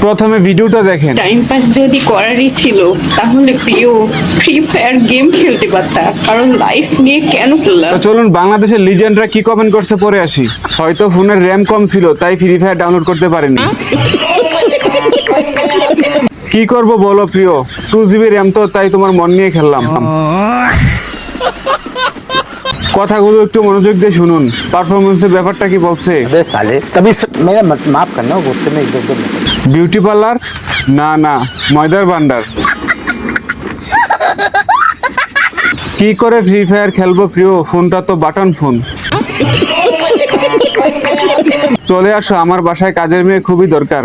প্রথমে ভিডিওটা দেখেন। টাইম পাস যদি করারই ছিল তাহলে প্রিয় ফ্রি ফায়ার গেম খেলতে পারতা, কারণ লাইফ নিয়ে কেন খেললাম? তো চলুন বাংলাদেশের লিজেন্ডরা কি কমেন্ট করছে পরে আসি। হয়তো ফোনের র্যাম কম ছিল তাই ফ্রি ফায়ার ডাউনলোড করতে পারেনি। কি করব বলো প্রিয়, 2 GB র্যাম তো, তাই তোমার মন নিয়ে খেললাম। কথাগুলো একটু মনোযোগ দিয়ে শুনুন, পারফরমেন্সের ব্যাপারটা কি বলছে। अबे साले तभी मेरा माफ करना गुस्से में इधर उधर বিউটি পার্লার না না, ময়দার ভান্ডার। কি করে ফ্রি ফায়ার খেলবো প্রিয়, ফোনটা তো বাটন ফোন। চলে আসো আমার বাসায়, কাজের মেয়ে খুবই দরকার।